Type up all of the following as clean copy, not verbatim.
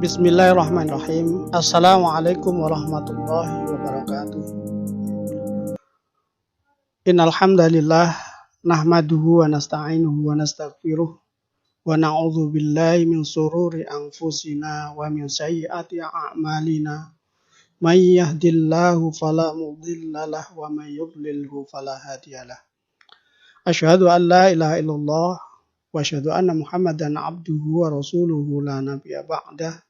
Bismillahirrahmanirrahim. Assalamualaikum warahmatullahi wabarakatuh. Innal hamdalillah nahmaduhu wa nasta'inuhu wa nastaghfiruh wa na'udzu billahi min shururi anfusina wa min sayyiati a'malina. May yahdihillahu fala mudilla lahu wa may yudlilhu fala hadiyalah. Asyhadu an la ilaha illallah wa asyhadu anna Muhammadan abduhu wa rasuluhu la nabiyya ba'dah.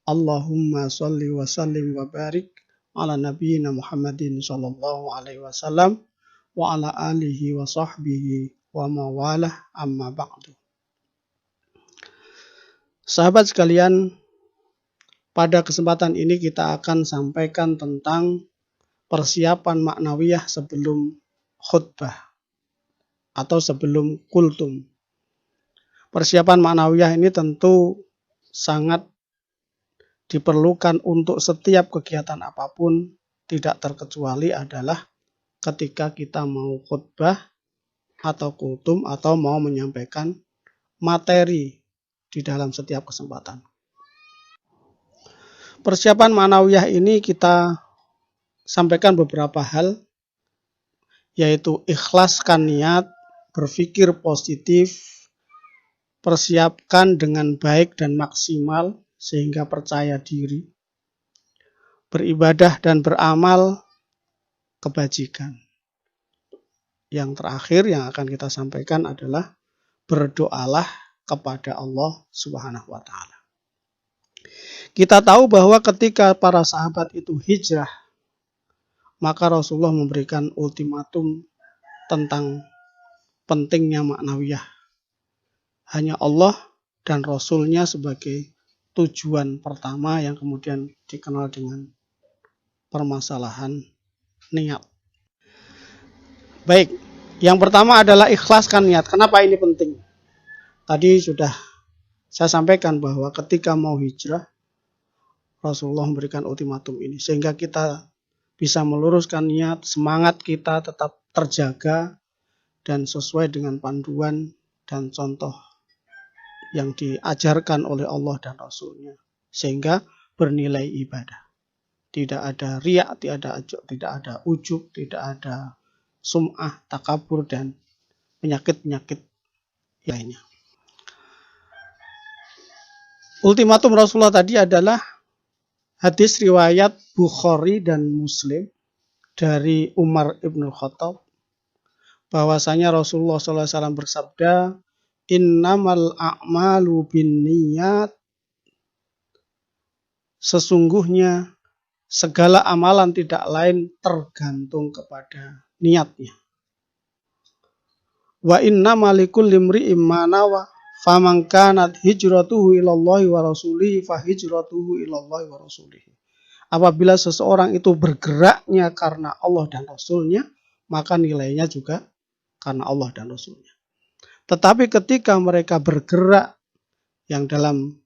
Allahumma sholli wa sallim wa barik ala nabiyyina Muhammadin sallallahu alaihi wasallam wa ala alihi wa sahbihi wa mawalah amma ba'du. Sahabat sekalian, pada kesempatan ini kita akan sampaikan tentang persiapan maknawiyah sebelum khutbah atau sebelum kultum. Persiapan maknawiyah ini tentu sangat diperlukan untuk setiap kegiatan apapun, tidak terkecuali adalah ketika kita mau khutbah atau kultum atau mau menyampaikan materi di dalam setiap kesempatan. Persiapan maknawiyah ini kita sampaikan beberapa hal, yaitu ikhlaskan niat, berpikir positif, persiapkan dengan baik dan maksimal sehingga percaya diri, beribadah dan beramal kebajikan. Yang terakhir yang akan kita sampaikan adalah berdoalah kepada Allah Subhanahu wa taala. Kita tahu bahwa ketika para sahabat itu hijrah, maka Rasulullah memberikan ultimatum tentang pentingnya maknawiyah. Hanya Allah dan Rasulnya sebagai tujuan pertama yang kemudian dikenal dengan permasalahan niat. Baik, yang pertama adalah ikhlaskan niat. Kenapa ini penting? Tadi sudah saya sampaikan bahwa ketika mau hijrah, Rasulullah memberikan ultimatum ini. Sehingga kita bisa meluruskan niat, semangat kita tetap terjaga dan sesuai dengan panduan dan contoh yang diajarkan oleh Allah dan Rasulnya, sehingga bernilai ibadah. Tidak ada riya, tidak ada ujub, tidak ada sum'ah, takabur, dan penyakit-penyakit lainnya. Ultimatum Rasulullah tadi adalah hadis riwayat Bukhari dan Muslim dari Umar ibn Khattab, bahwasanya Rasulullah SAW bersabda, innamal a'malu binniyat, sesungguhnya segala amalan tidak lain tergantung kepada niatnya. Wa innamal likulli imri'in ma nawa, faman kanat hijratuhu ilallahi wa rasulihi fa hijratuhu ilallahi wa rasulihi. Apabila seseorang itu bergeraknya karena Allah dan Rasulnya, maka nilainya juga karena Allah dan Rasulnya. Tetapi ketika mereka bergerak, yang dalam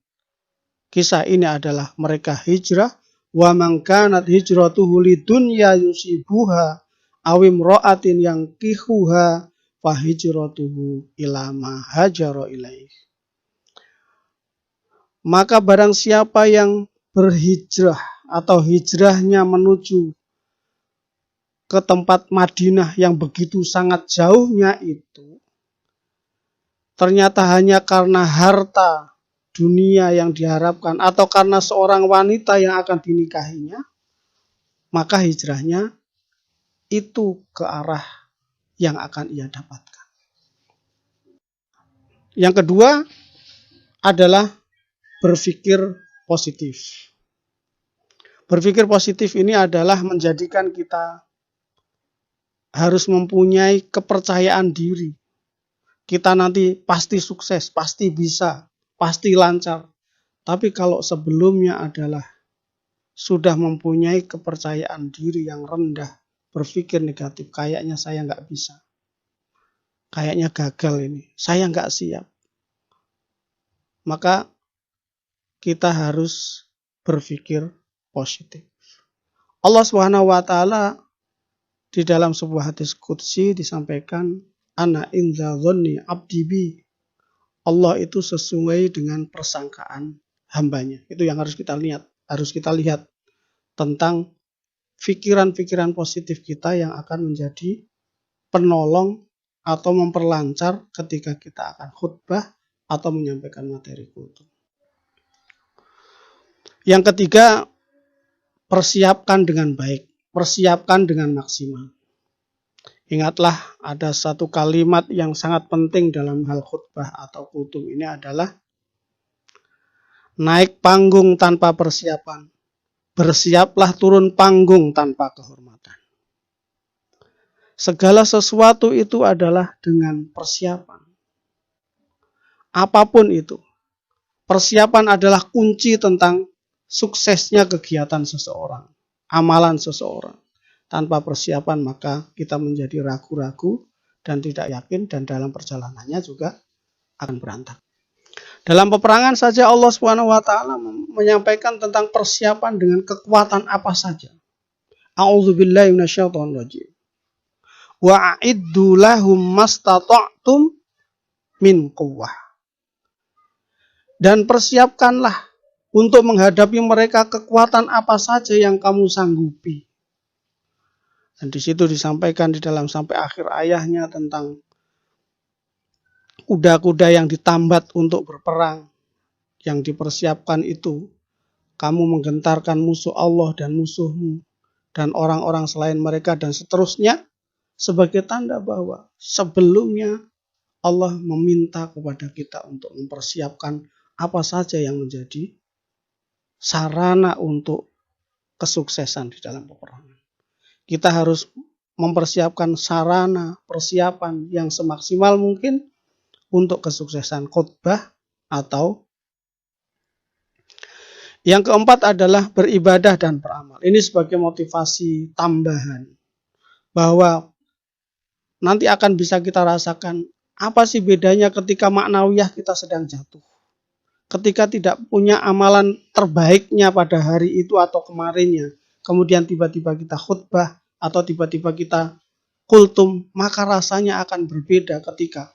kisah ini adalah mereka hijrah, wa man kanat hijratuhu lidunya yusibuha aw imra'atin yankihuha fa hijratuhu ila ma hajara ilaih. Maka barang siapa yang berhijrah atau hijrahnya menuju ke tempat Madinah yang begitu sangat jauhnya itu, ternyata hanya karena harta dunia yang diharapkan atau karena seorang wanita yang akan dinikahinya, maka hijrahnya itu ke arah yang akan ia dapatkan. Yang kedua adalah berpikir positif. Berpikir positif ini adalah menjadikan kita harus mempunyai kepercayaan diri. Kita nanti pasti sukses, pasti bisa, pasti lancar. Tapi kalau sebelumnya adalah sudah mempunyai kepercayaan diri yang rendah, berpikir negatif, kayaknya saya nggak bisa. Kayaknya gagal ini, saya nggak siap. Maka kita harus berpikir positif. Allah Subhanahu wa taala di dalam sebuah hadis qudsi disampaikan, ana indza dhanni abdi bi. Allah itu sesuai dengan persangkaan hambanya. Itu yang harus kita lihat tentang pikiran-pikiran positif kita yang akan menjadi penolong atau memperlancar ketika kita akan khutbah atau menyampaikan materi kultum. Yang ketiga, persiapkan dengan baik, persiapkan dengan maksimal. Ingatlah, ada satu kalimat yang sangat penting dalam hal khutbah atau kultum ini adalah naik panggung tanpa persiapan, bersiaplah turun panggung tanpa kehormatan. Segala sesuatu itu adalah dengan persiapan. Apapun itu, persiapan adalah kunci tentang suksesnya kegiatan seseorang, amalan seseorang. Tanpa persiapan maka kita menjadi ragu-ragu dan tidak yakin, dan dalam perjalanannya juga akan berantakan. Dalam peperangan saja Allah SWT menyampaikan tentang persiapan dengan kekuatan apa saja. A'udzubillahi minasyaitonirrajim. Wa'iddu lahum mastata'tum min quwwah. Dan persiapkanlah untuk menghadapi mereka kekuatan apa saja yang kamu sanggupi. Dan di situ disampaikan di dalam sampai akhir ayahnya tentang kuda-kuda yang ditambat untuk berperang. Yang dipersiapkan itu, kamu menggentarkan musuh Allah dan musuhmu dan orang-orang selain mereka dan seterusnya, sebagai tanda bahwa sebelumnya Allah meminta kepada kita untuk mempersiapkan apa saja yang menjadi sarana untuk kesuksesan di dalam peperangan. Kita harus mempersiapkan sarana persiapan yang semaksimal mungkin untuk kesuksesan khutbah atau yang keempat adalah beribadah dan beramal. Ini sebagai motivasi tambahan bahwa nanti akan bisa kita rasakan apa sih bedanya ketika maknawiyah kita sedang jatuh. Ketika tidak punya amalan terbaiknya pada hari itu atau kemarinnya, kemudian tiba-tiba kita khutbah atau tiba-tiba kita kultum, maka rasanya akan berbeda ketika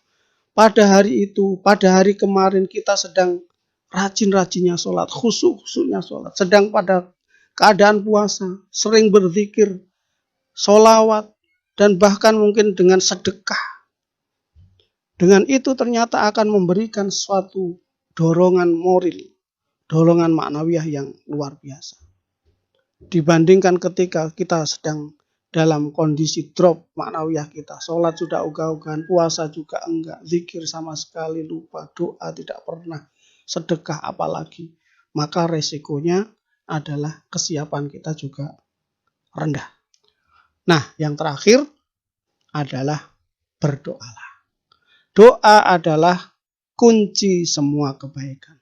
pada hari itu, pada hari kemarin kita sedang rajin-rajinnya sholat, khusyuk-khusyuknya sholat, sedang pada keadaan puasa, sering berzikir, sholawat, dan bahkan mungkin dengan sedekah. Dengan itu ternyata akan memberikan suatu dorongan moral, dorongan maknawiyah yang luar biasa. Dibandingkan ketika kita sedang dalam kondisi drop maknawiyah kita, sholat sudah ogah-ogahan, puasa juga enggak, zikir sama sekali lupa, doa tidak pernah, sedekah apalagi, maka resikonya adalah kesiapan kita juga rendah. Nah, yang terakhir adalah berdoalah. Doa adalah kunci semua kebaikan.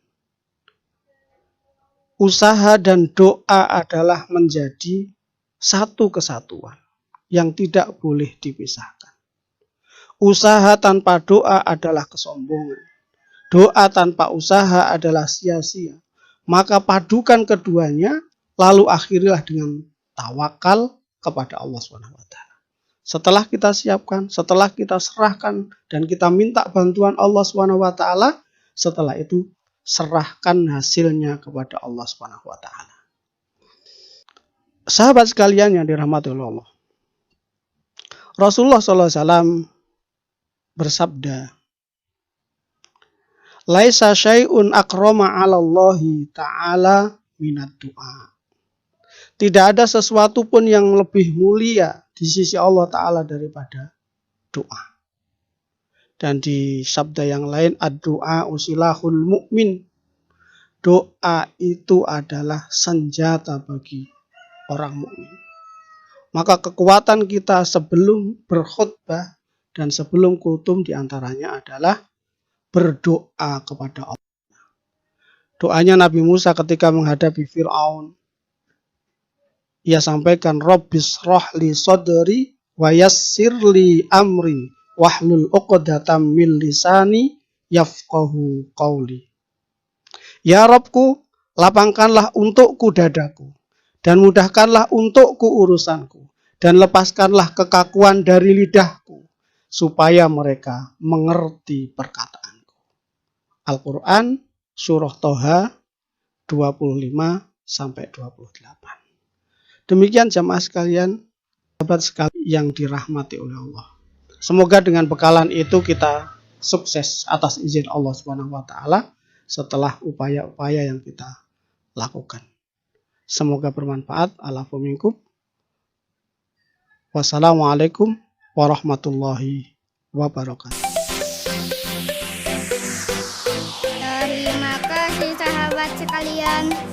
Usaha dan doa adalah menjadi satu kesatuan yang tidak boleh dipisahkan. Usaha tanpa doa adalah kesombongan. Doa tanpa usaha adalah sia-sia. Maka padukan keduanya, lalu akhirilah dengan tawakal kepada Allah SWT. Setelah kita siapkan, setelah kita serahkan, dan kita minta bantuan Allah SWT, setelah itu serahkan hasilnya kepada Allah SWT. Sahabat sekalian yang dirahmati Allah, Rasulullah SAW bersabda, "Laisa syai'un akrama 'ala Allahi ta'ala minad du'a." Tidak ada sesuatu pun yang lebih mulia di sisi Allah Ta'ala daripada doa. Dan di sabda yang lain, ad-du'a usilahul mu'min. Doa itu adalah senjata bagi orang mukmin. Maka kekuatan kita sebelum berkhutbah dan sebelum kultum diantaranya adalah berdoa kepada Allah. Doanya Nabi Musa ketika menghadapi Fir'aun, ia sampaikan, Rabbis rohli sodri wa yassirli amri wahlul uqdatam min lisani yafqahu qawli. Ya Rabbku, lapangkanlah untukku dadaku, dan mudahkanlah untukku urusanku, dan lepaskanlah kekakuan dari lidahku, supaya mereka mengerti perkataanku. Al-Quran, Surah Toha, 25 sampai 28. Demikian jamaah sekalian, sahabat sekalian yang dirahmati oleh Allah. Semoga dengan bekalan itu kita sukses atas izin Allah Subhanahu wa taala setelah upaya-upaya yang kita lakukan. Semoga bermanfaat. Alafu minkum. Wassalamualaikum warahmatullahi wabarakatuh. Terima kasih sahabat sekalian.